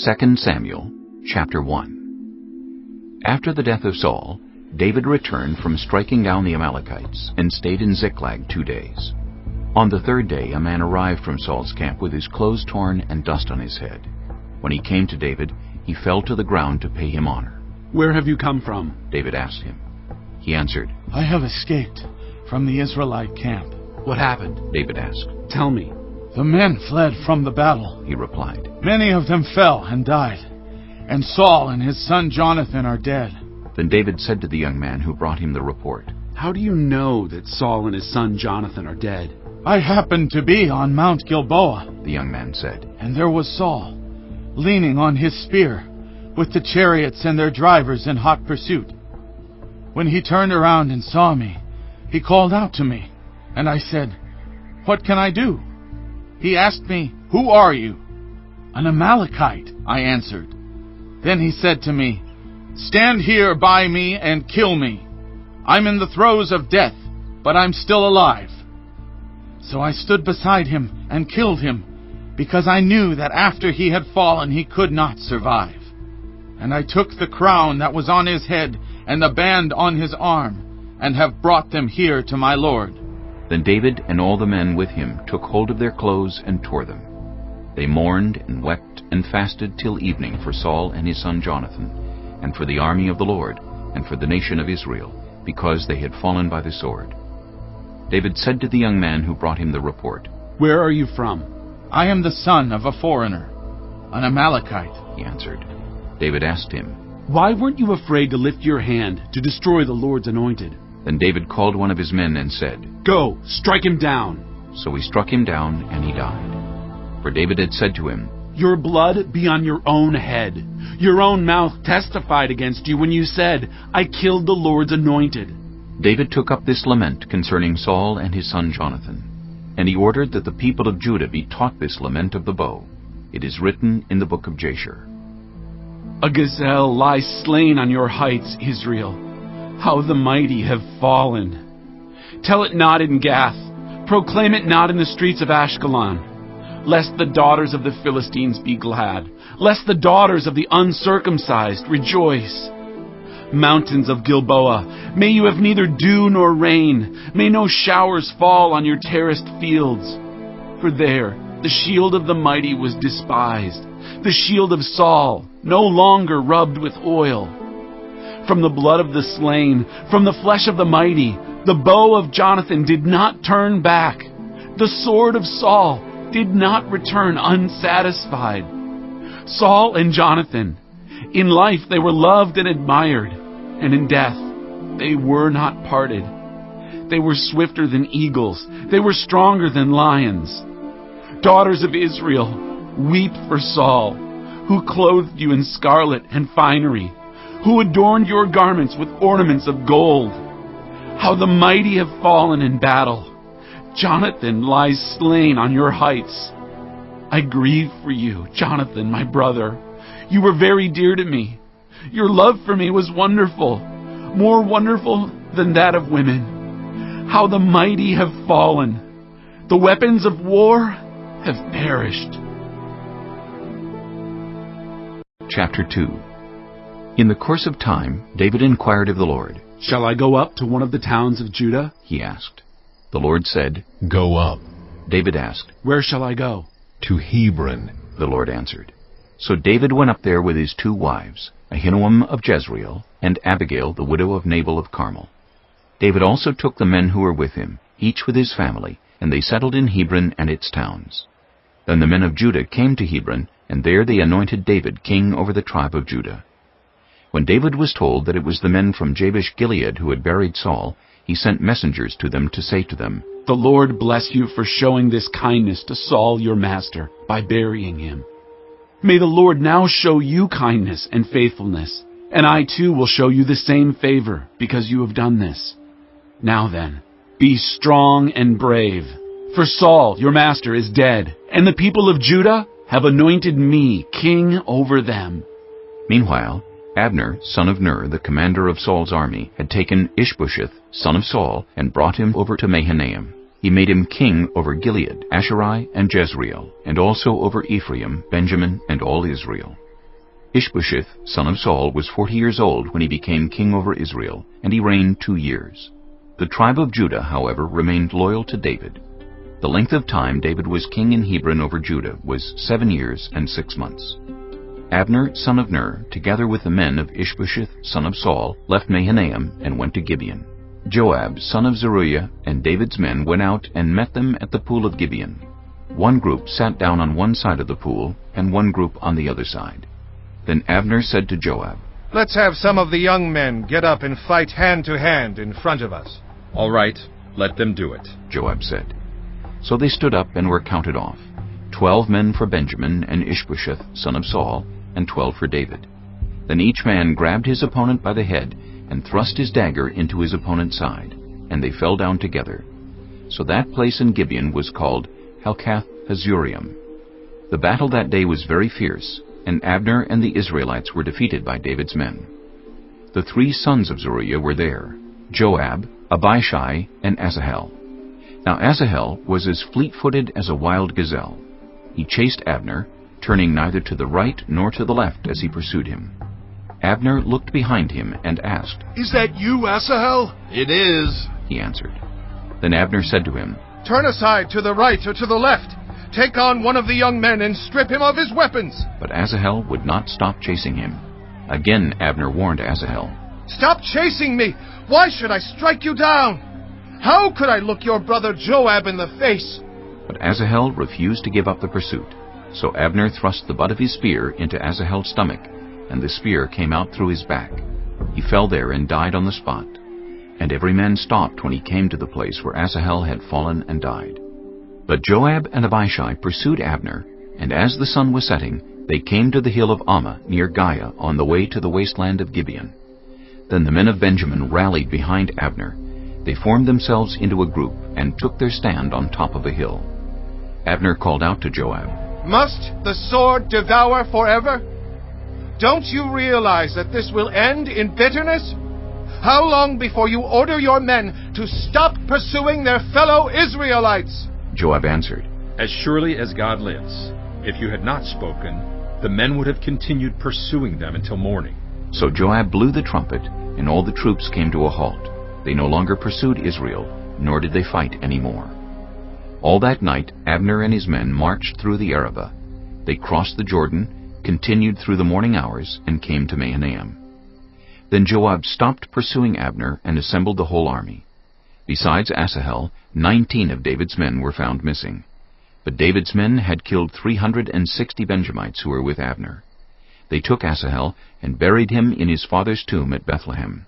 2 Samuel chapter 1. After the death of Saul, David returned from striking down the Amalekites and stayed in Ziklag 2 days. On the third day a man arrived from Saul's camp with his clothes torn and dust on his head. When he came to David, he fell to the ground to pay him honor. "Where have you come from?" David asked him. He answered, "I have escaped from the Israelite camp." "What happened?" David asked. "Tell me." "The men fled from the battle," he replied. "Many of them fell and died, and Saul and his son Jonathan are dead." Then David said to the young man who brought him the report, "How do you know that Saul and his son Jonathan are dead?" "I happened to be on Mount Gilboa," the young man said. "and there was Saul, leaning on his spear, with the chariots and their drivers in hot pursuit. When he turned around and saw me, he called out to me, and I said, 'What can I do?' He asked me, 'Who are you?' 'An Amalekite,' I answered. Then he said to me, 'Stand here by me and kill me. I'm in the throes of death, but I'm still alive.' So I stood beside him and killed him, because I knew that after he had fallen he could not survive. And I took the crown that was on his head and the band on his arm, and have brought them here to my lord." Then David and all the men with him took hold of their clothes and tore them. They mourned and wept and fasted till evening for Saul and his son Jonathan, and for the army of the Lord, and for the nation of Israel, because they had fallen by the sword. David said to the young man who brought him the report, "Where are you from?" "I am the son of a foreigner, an Amalekite," he answered. David asked him, "Why weren't you afraid to lift your hand to destroy the Lord's anointed?" Then David called one of his men and said, "Go, strike him down." So he struck him down, and he died. For David had said to him, "Your blood be on your own head. Your own mouth testified against you when you said, 'I killed the Lord's anointed.'" David took up this lament concerning Saul and his son Jonathan, and he ordered that the people of Judah be taught this lament of the bow. It is written in the book of Jasher. "A gazelle lies slain on your heights, Israel. How the mighty have fallen. Tell it not in Gath. Proclaim it not in the streets of Ashkelon. Lest the daughters of the Philistines be glad. Lest the daughters of the uncircumcised rejoice. Mountains of Gilboa, may you have neither dew nor rain. May no showers fall on your terraced fields. For there the shield of the mighty was despised. The shield of Saul, no longer rubbed with oil. From the blood of the slain, from the flesh of the mighty, the bow of Jonathan did not turn back. The sword of Saul did not return unsatisfied. Saul and Jonathan, in life they were loved and admired, and in death they were not parted. They were swifter than eagles. They were stronger than lions. Daughters of Israel, weep for Saul, who clothed you in scarlet and finery, who adorned your garments with ornaments of gold. How the mighty have fallen in battle. Jonathan lies slain on your heights. I grieve for you, Jonathan, my brother. You were very dear to me. Your love for me was wonderful, more wonderful than that of women. How the mighty have fallen. The weapons of war have perished." Chapter 2. In the course of time, David inquired of the Lord. "Shall I go up to one of the towns of Judah?" he asked. The Lord said, "Go up." David asked, "Where shall I go?" "To Hebron." The Lord answered. So David went up there with his 2 wives, Ahinoam of Jezreel, and Abigail, the widow of Nabal of Carmel. David also took the men who were with him, each with his family, and they settled in Hebron and its towns. Then the men of Judah came to Hebron, and there they anointed David king over the tribe of Judah. When David was told that it was the men from Jabesh-Gilead who had buried Saul, he sent messengers to them to say to them, "The Lord bless you for showing this kindness to Saul your master by burying him. May the Lord now show you kindness and faithfulness, and I too will show you the same favor because you have done this. Now then, be strong and brave, for Saul your master is dead, and the people of Judah have anointed me king over them." Meanwhile, Abner, son of Ner, the commander of Saul's army, had taken Ishbosheth, son of Saul, and brought him over to Mahanaim. He made him king over Gilead, Asherai, and Jezreel, and also over Ephraim, Benjamin, and all Israel. Ishbosheth, son of Saul, was 40 years old when he became king over Israel, and he reigned 2 years. The tribe of Judah, however, remained loyal to David. The length of time David was king in Hebron over Judah was 7 years and 6 months. Abner, son of Ner, together with the men of Ishbosheth, son of Saul, left Mahanaim and went to Gibeon. Joab, son of Zeruiah, and David's men went out and met them at the pool of Gibeon. One group sat down on one side of the pool, and one group on the other side. Then Abner said to Joab, "Let's have some of the young men get up and fight hand to hand in front of us." "All right, let them do it," Joab said. So they stood up and were counted off, 12 men for Benjamin and Ishbosheth, son of Saul, and 12 for David. Then each man grabbed his opponent by the head and thrust his dagger into his opponent's side, and they fell down together. So that place in Gibeon was called Helkath Hazurium. The battle that day was very fierce, and Abner and the Israelites were defeated by David's men. The 3 sons of Zeruiah were there, Joab, Abishai, and Asahel. Now Asahel was as fleet-footed as a wild gazelle. He chased Abner, turning neither to the right nor to the left as he pursued him. Abner looked behind him and asked, "Is that you, Asahel?" It is, he answered. Then Abner said to him, "Turn aside to the right or to the left. Take on one of the young men and strip him of his weapons." But Asahel would not stop chasing him. Again Abner warned Asahel, "Stop chasing me! Why should I strike you down? How could I look your brother Joab in the face?" But Asahel refused to give up the pursuit. So Abner thrust the butt of his spear into Asahel's stomach, and the spear came out through his back. He fell there and died on the spot. And every man stopped when he came to the place where Asahel had fallen and died. But Joab and Abishai pursued Abner, and as the sun was setting, they came to the hill of Ammah near Giah on the way to the wasteland of Gibeon. Then the men of Benjamin rallied behind Abner. They formed themselves into a group and took their stand on top of a hill. Abner called out to Joab, "Must the sword devour forever? Don't you realize that this will end in bitterness? How long before you order your men to stop pursuing their fellow Israelites?" Joab answered, "As surely as God lives, if you had not spoken, the men would have continued pursuing them until morning." So Joab blew the trumpet, and all the troops came to a halt. They no longer pursued Israel, nor did they fight any more. All that night Abner and his men marched through the Arabah. They crossed the Jordan, continued through the morning hours, and came to Mahanaim. Then Joab stopped pursuing Abner and assembled the whole army. Besides Asahel, 19 of David's men were found missing. But David's men had killed 360 Benjamites who were with Abner. They took Asahel and buried him in his father's tomb at Bethlehem.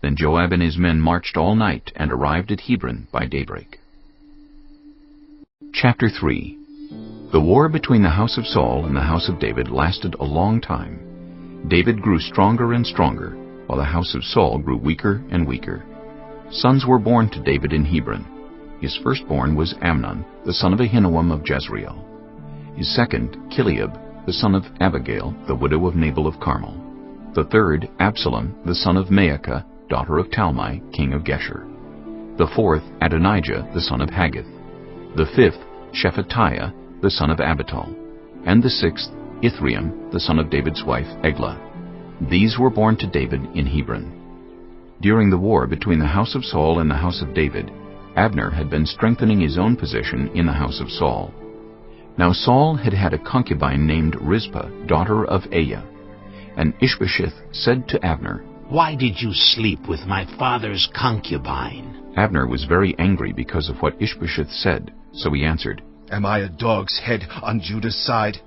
Then Joab and his men marched all night and arrived at Hebron by daybreak. Chapter 3. The war between the house of Saul and the house of David lasted a long time. David grew stronger and stronger, while the house of Saul grew weaker and weaker. Sons were born to David in Hebron. His firstborn was Amnon, the son of Ahinoam of Jezreel. His second, Chileab, the son of Abigail, the widow of Nabal of Carmel. The third, Absalom, the son of Maacah, daughter of Talmai, king of Geshur. The fourth, Adonijah, the son of Haggith. The fifth, Shephatiah, the son of Abital. And the sixth, Ithream, the son of David's wife, Eglah. These were born to David in Hebron. During the war between the house of Saul and the house of David, Abner had been strengthening his own position in the house of Saul. Now Saul had had a concubine named Rizpah, daughter of Aiah. And Ishbosheth said to Abner, "Why did you sleep with my father's concubine?" Abner was very angry because of what Ishbosheth said, so he answered, "Am I a dog's head on Judah's side?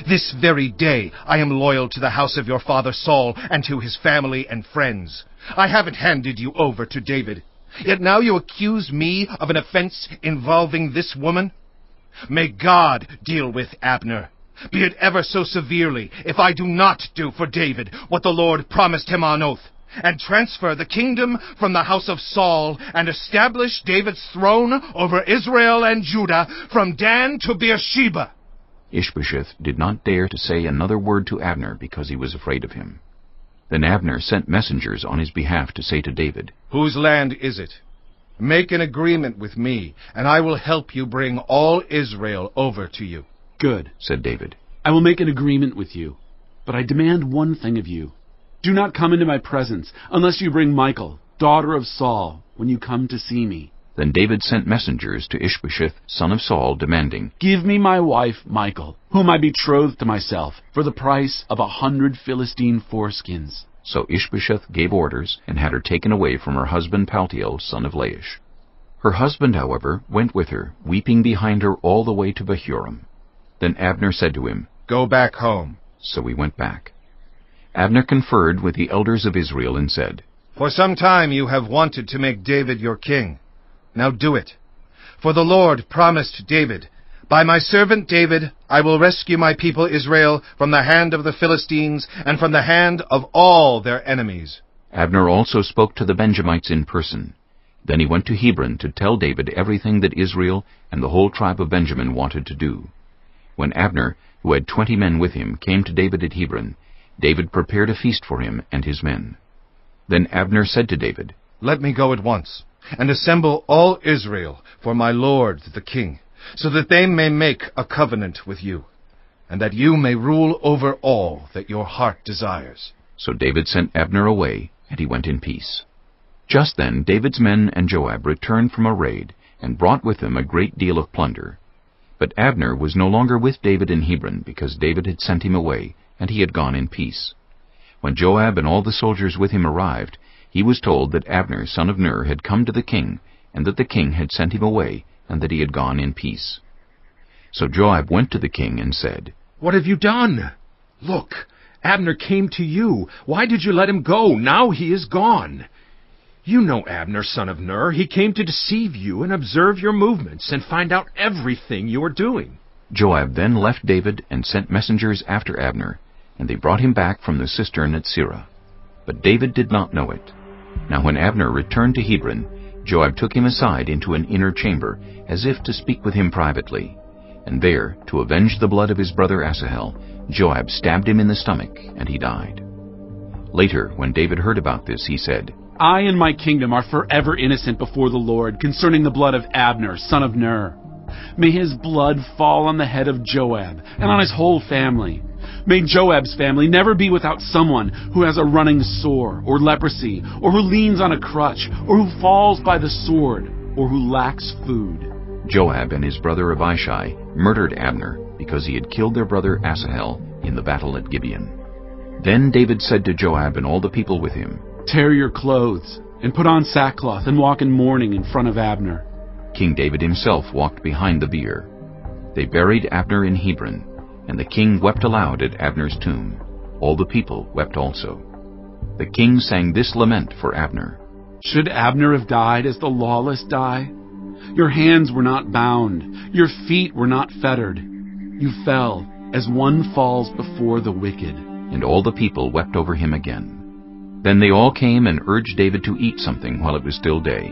This very day I am loyal to the house of your father Saul and to his family and friends. I haven't handed you over to David. Yet now you accuse me of an offense involving this woman? May God deal with Abner, be it ever so severely, if I do not do for David what the Lord promised him on oath, and transfer the kingdom from the house of Saul, and establish David's throne over Israel and Judah from Dan to Beersheba." Ishbosheth did not dare to say another word to Abner because he was afraid of him. Then Abner sent messengers on his behalf to say to David, "Whose land is it? Make an agreement with me, and I will help you bring all Israel over to you." "Good," said David. "I will make an agreement with you. But I demand one thing of you. Do not come into my presence unless you bring Michal, daughter of Saul, when you come to see me." Then David sent messengers to Ishbosheth, son of Saul, demanding, "Give me my wife Michal, whom I betrothed to myself, for the price of 100 Philistine foreskins." So Ishbosheth gave orders and had her taken away from her husband Paltiel, son of Laish. Her husband, however, went with her, weeping behind her all the way to Bahurim. Then Abner said to him, "Go back home." So he went back. Abner conferred with the elders of Israel and said, "For some time you have wanted to make David your king. Now do it. For the Lord promised David, 'By my servant David I will rescue my people Israel from the hand of the Philistines and from the hand of all their enemies.'" Abner also spoke to the Benjamites in person. Then he went to Hebron to tell David everything that Israel and the whole tribe of Benjamin wanted to do. When Abner, who had 20 men with him, came to David at Hebron, David prepared a feast for him and his men. Then Abner said to David, "Let me go at once, and assemble all Israel for my lord the king, so that they may make a covenant with you, and that you may rule over all that your heart desires." So David sent Abner away, and he went in peace. Just then David's men and Joab returned from a raid, and brought with them a great deal of plunder. But Abner was no longer with David in Hebron, because David had sent him away, and he had gone in peace. When Joab and all the soldiers with him arrived, he was told that Abner, son of Ner, had come to the king, and that the king had sent him away, and that he had gone in peace. So Joab went to the king and said, "What have you done? Look, Abner came to you. Why did you let him go? Now he is gone. You know Abner, son of Ner. He came to deceive you and observe your movements and find out everything you are doing." Joab then left David and sent messengers after Abner, and they brought him back from the cistern at Sirah. But David did not know it. Now when Abner returned to Hebron, Joab took him aside into an inner chamber, as if to speak with him privately. And there, to avenge the blood of his brother Asahel, Joab stabbed him in the stomach, and he died. Later, when David heard about this, he said, "I and my kingdom are forever innocent before the Lord concerning the blood of Abner, son of Ner. May his blood fall on the head of Joab and on his whole family. May Joab's family never be without someone who has a running sore or leprosy, or who leans on a crutch, or who falls by the sword, or who lacks food." Joab and his brother Abishai murdered Abner because he had killed their brother Asahel in the battle at Gibeon. Then David said to Joab and all the people with him, "Tear your clothes, and put on sackcloth, and walk in mourning in front of Abner." King David himself walked behind the bier. They buried Abner in Hebron, and the king wept aloud at Abner's tomb. All the people wept also. The king sang this lament for Abner: "Should Abner have died as the lawless die? Your hands were not bound, your feet were not fettered. You fell as one falls before the wicked." And all the people wept over him again. Then they all came and urged David to eat something while it was still day.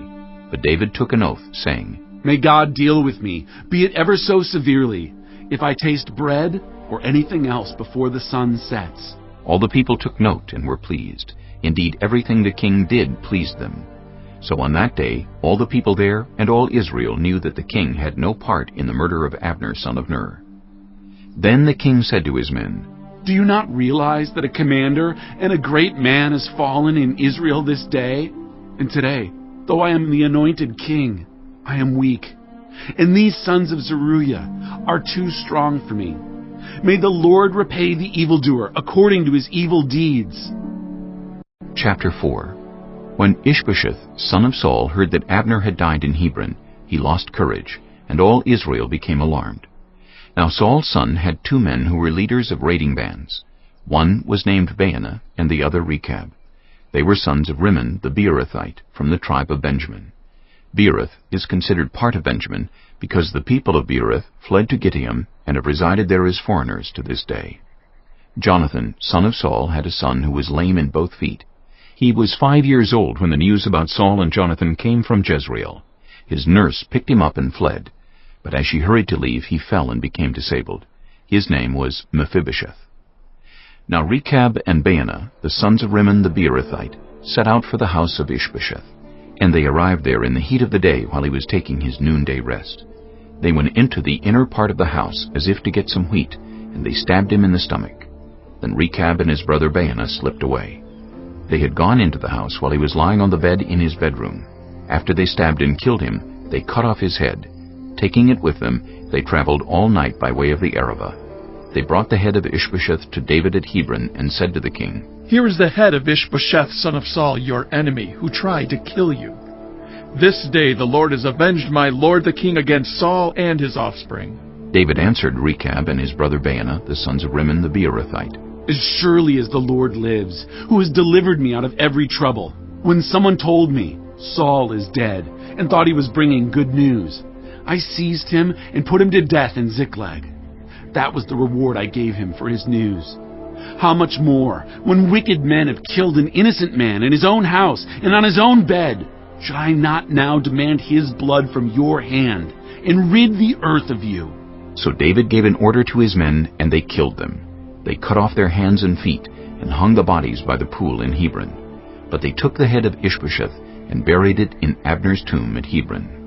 But David took an oath, saying, "May God deal with me, be it ever so severely, if I taste bread or anything else before the sun sets." All the people took note and were pleased. Indeed, everything the king did pleased them. So on that day, all the people there and all Israel knew that the king had no part in the murder of Abner, son of Ner. Then the king said to his men, "Do you not realize that a commander and a great man has fallen in Israel this day? And today, though I am the anointed king, I am weak, and these sons of Zeruiah are too strong for me. May the Lord repay the evildoer according to his evil deeds." Chapter 4. When Ishbosheth, son of Saul, heard that Abner had died in Hebron, he lost courage, and all Israel became alarmed. Now Saul's son had 2 men who were leaders of raiding bands. One was named Baanah, and the other Rechab. They were sons of Rimmon the Beerothite, from the tribe of Benjamin. Beeroth is considered part of Benjamin, because the people of Beeroth fled to Gittim and have resided there as foreigners to this day. Jonathan, son of Saul, had a son who was lame in both feet. He was 5 years old when the news about Saul and Jonathan came from Jezreel. His nurse picked him up and fled, but as she hurried to leave, he fell and became disabled. His name was Mephibosheth. Now Rechab and Baanah, the sons of Rimmon the Beerothite, set out for the house of Ishbosheth, and they arrived there in the heat of the day while he was taking his noonday rest. They went into the inner part of the house as if to get some wheat, and they stabbed him in the stomach. Then Rechab and his brother Baanah slipped away. They had gone into the house while he was lying on the bed in his bedroom. After they stabbed and killed him, they cut off his head. Taking it with them, they traveled all night by way of the Arabah. They brought the head of Ishbosheth to David at Hebron and said to the king, "Here is the head of Ishbosheth, son of Saul, your enemy, who tried to kill you. This day the Lord has avenged my lord the king against Saul and his offspring." David answered Rechab and his brother Baanah, the sons of Rimmon the Beerothite, As surely as the Lord lives, who has delivered me out of every trouble, when someone told me, Saul is dead, and thought he was bringing good news, I seized him and put him to death in Ziklag. That was the reward I gave him for his news. How much more, when wicked men have killed an innocent man in his own house and on his own bed, should I not now demand his blood from your hand and rid the earth of you? So David gave an order to his men, and they killed them. They cut off their hands and feet, and hung the bodies by the pool in Hebron. But they took the head of Ishbosheth, and buried it in Abner's tomb at Hebron.